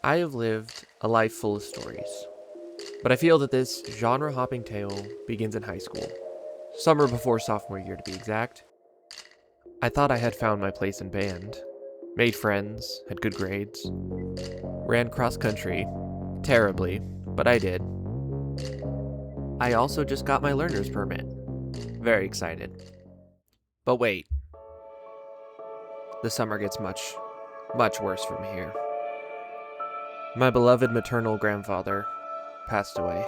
I have lived a life full of stories, but I feel that this genre-hopping tale begins in high school, summer before sophomore year to be exact. I thought I had found my place in band, made friends, had good grades, ran cross-country, terribly, but I did. I also just got my learner's permit. Very excited. But wait, the summer gets much, much worse from here. My beloved maternal grandfather passed away.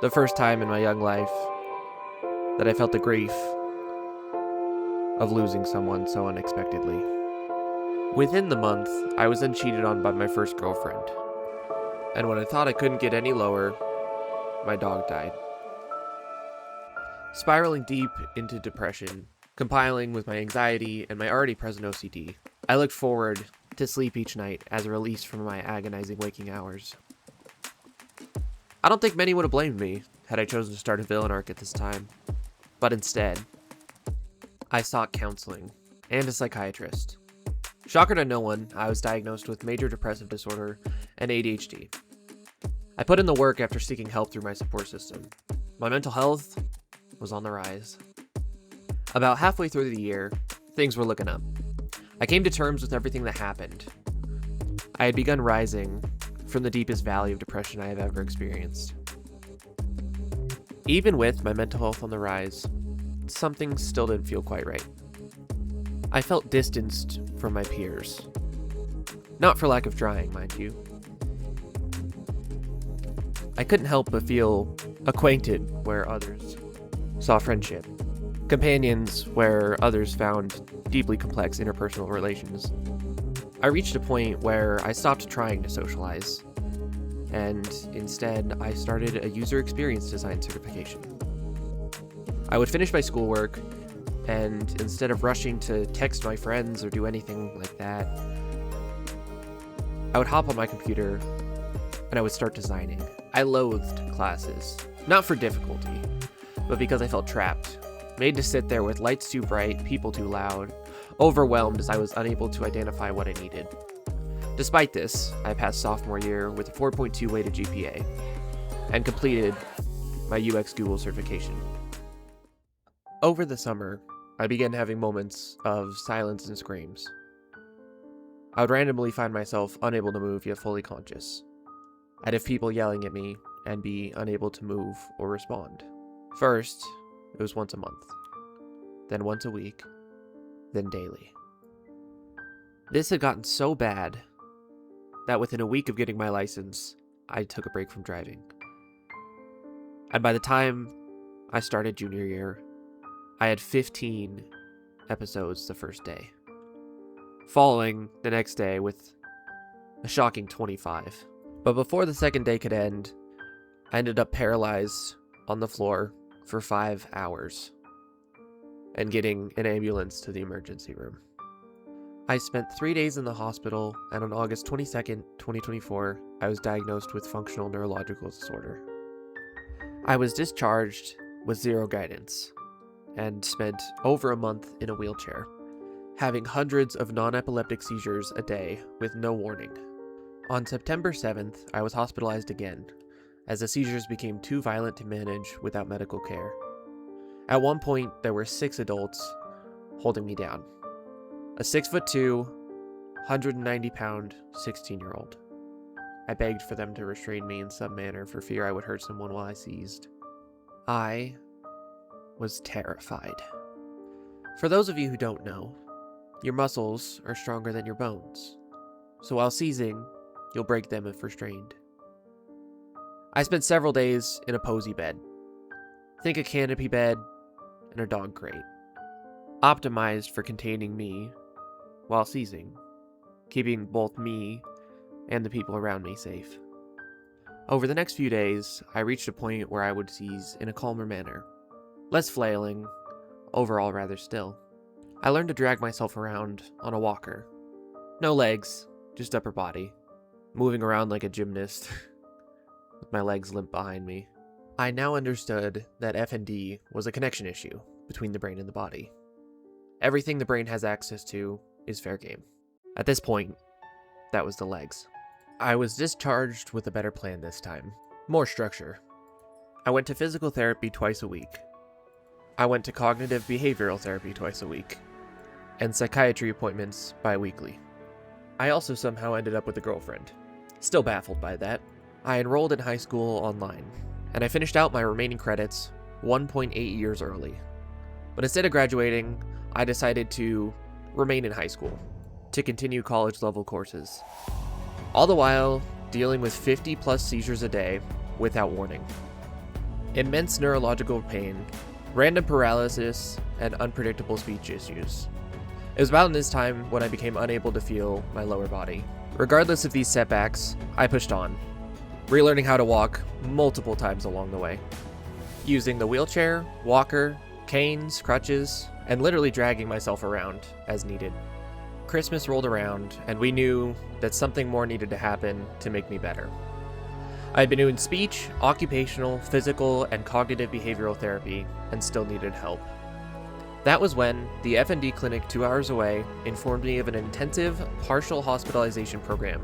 The first time in my young life that I felt the grief of losing someone so unexpectedly. Within the month, I was then cheated on by my first girlfriend. And when I thought I couldn't get any lower, my dog died. Spiraling deep into depression, compiling with my anxiety and my already present OCD, I looked forward to sleep each night as a release from my agonizing waking hours. I don't think many would have blamed me had I chosen to start a villain arc at this time, but instead, I sought counseling and a psychiatrist. Shocker to no one, I was diagnosed with major depressive disorder and ADHD. I put in the work after seeking help through my support system. My mental health was on the rise. About halfway through the year, things were looking up. I came to terms with everything that happened. I had begun rising from the deepest valley of depression I have ever experienced. Even with my mental health on the rise, something still didn't feel quite right. I felt distanced from my peers. Not for lack of trying, mind you. I couldn't help but feel acquainted where others saw friendship, companions where others found deeply complex interpersonal relations. I reached a point where I stopped trying to socialize, and instead I started a user experience design certification. I would finish my schoolwork, and instead of rushing to text my friends or do anything like that, I would hop on my computer and I would start designing. I loathed classes, not for difficulty, but because I felt trapped, made to sit there with lights too bright, people too loud, overwhelmed as I was unable to identify what I needed. Despite this, I passed sophomore year with a 4.2 weighted GPA and completed my UX Google certification. Over the summer, I began having moments of silence and screams. I would randomly find myself unable to move yet fully conscious. I'd have people yelling at me and be unable to move or respond. First, it was once a month, then once a week, then daily. This had gotten so bad that within a week of getting my license, I took a break from driving. And by the time I started junior year, I had 15 episodes the first day, following the next day with a shocking 25. But before the second day could end, I ended up paralyzed on the floor for 5 hours and getting an ambulance to the emergency room. I spent 3 days in the hospital, and on August 22nd, 2024, I was diagnosed with functional neurological disorder. I was discharged with zero guidance and spent over a month in a wheelchair, having hundreds of non-epileptic seizures a day with no warning. On September 7th, I was hospitalized again, as the seizures became too violent to manage without medical care. At one point, there were 6 adults holding me down. A 6'2", 190-pound, 16-year-old. I begged for them to restrain me in some manner for fear I would hurt someone while I seized. I was terrified. For those of you who don't know, your muscles are stronger than your bones, so while seizing, you'll break them if restrained. I spent several days in a posy bed. Think a canopy bed and a dog crate, optimized for containing me while seizing, keeping both me and the people around me safe. Over the next few days, I reached a point where I would seize in a calmer manner, less flailing, overall rather still. I learned to drag myself around on a walker. No legs, just upper body, moving around like a gymnast, with my legs limp behind me. I now understood that F&D was a connection issue between the brain and the body. Everything the brain has access to is fair game. At this point, that was the legs. I was discharged with a better plan this time. More structure. I went to physical therapy twice a week. I went to cognitive behavioral therapy twice a week. And psychiatry appointments bi-weekly. I also somehow ended up with a girlfriend. Still baffled by that. I enrolled in high school online, and I finished out my remaining credits 1.8 years early. But instead of graduating, I decided to remain in high school, to continue college-level courses. All the while, dealing with 50 plus seizures a day without warning. Immense neurological pain, random paralysis, and unpredictable speech issues. It was about this time when I became unable to feel my lower body. Regardless of these setbacks, I pushed on, relearning how to walk multiple times along the way, using the wheelchair, walker, canes, crutches, and literally dragging myself around as needed. Christmas rolled around, and we knew that something more needed to happen to make me better. I had been doing speech, occupational, physical, and cognitive behavioral therapy, and still needed help. That was when the FND clinic 2 hours away informed me of an intensive, partial hospitalization program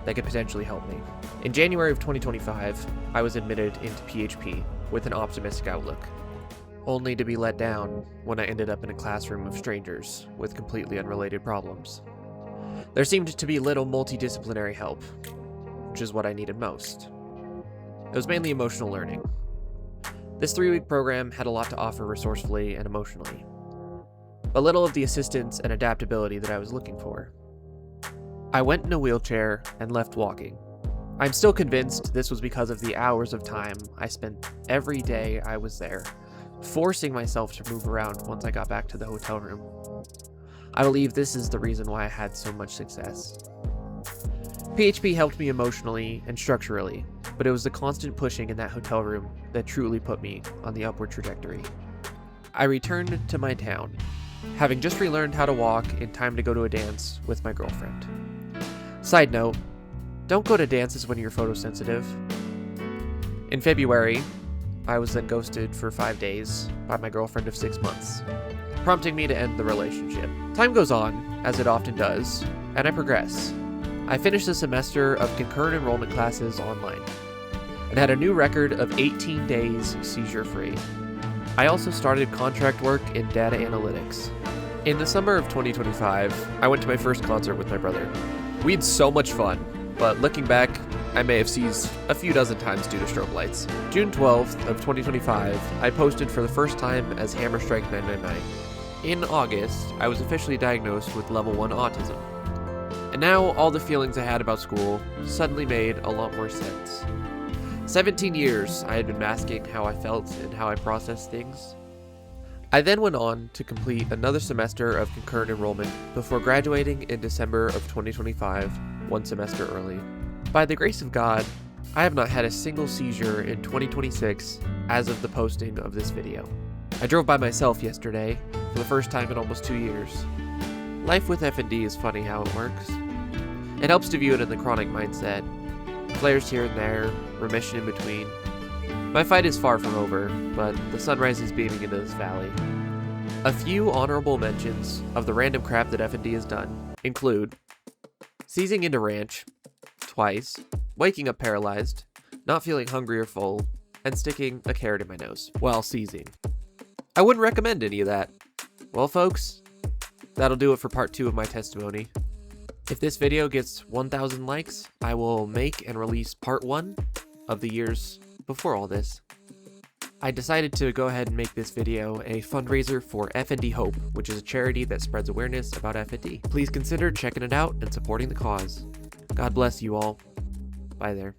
that could potentially help me. In January of 2025, I was admitted into PHP with an optimistic outlook, only to be let down when I ended up in a classroom of strangers with completely unrelated problems. There seemed to be little multidisciplinary help, which is what I needed most. It was mainly emotional learning. This 3-week program had a lot to offer resourcefully and emotionally, but little of the assistance and adaptability that I was looking for. I went in a wheelchair and left walking. I'm still convinced this was because of the hours of time I spent every day I was there, forcing myself to move around once I got back to the hotel room. I believe this is the reason why I had so much success. PHP helped me emotionally and structurally, but it was the constant pushing in that hotel room that truly put me on the upward trajectory. I returned to my town, having just relearned how to walk in time to go to a dance with my girlfriend. Side note, don't go to dances when you're photosensitive. In February, I was then ghosted for 5 days by my girlfriend of 6 months, prompting me to end the relationship. Time goes on, as it often does, and I progress. I finished the semester of concurrent enrollment classes online, and had a new record of 18 days seizure-free. I also started contract work in data analytics. In the summer of 2025, I went to my first concert with my brother. We had so much fun, but looking back, I may have seized a few dozen times due to strobe lights. June 12th of 2025, I posted for the first time as Hammer Strike 999. In August, I was officially diagnosed with level 1 autism. And now all the feelings I had about school suddenly made a lot more sense. 17 years I had been masking how I felt and how I processed things. I then went on to complete another semester of concurrent enrollment before graduating in December of 2025, 1 semester early. By the grace of God, I have not had a single seizure in 2026 as of the posting of this video. I drove by myself yesterday for the first time in almost 2 years. Life with FND is funny how it works. It helps to view it in the chronic mindset. Flares here and there, remission in between. My fight is far from over, but the sunrise is beaming into this valley. A few honorable mentions of the random crap that FND has done include seizing into ranch twice, waking up paralyzed, not feeling hungry or full, and sticking a carrot in my nose while seizing. I wouldn't recommend any of that. Well, folks, that'll do it for part 2 of my testimony. If this video gets 1,000 likes, I will make and release part 1 of the years before all this. I decided to go ahead and make this video a fundraiser for FND Hope, which is a charity that spreads awareness about FND. Please consider checking it out and supporting the cause. God bless you all. Bye there.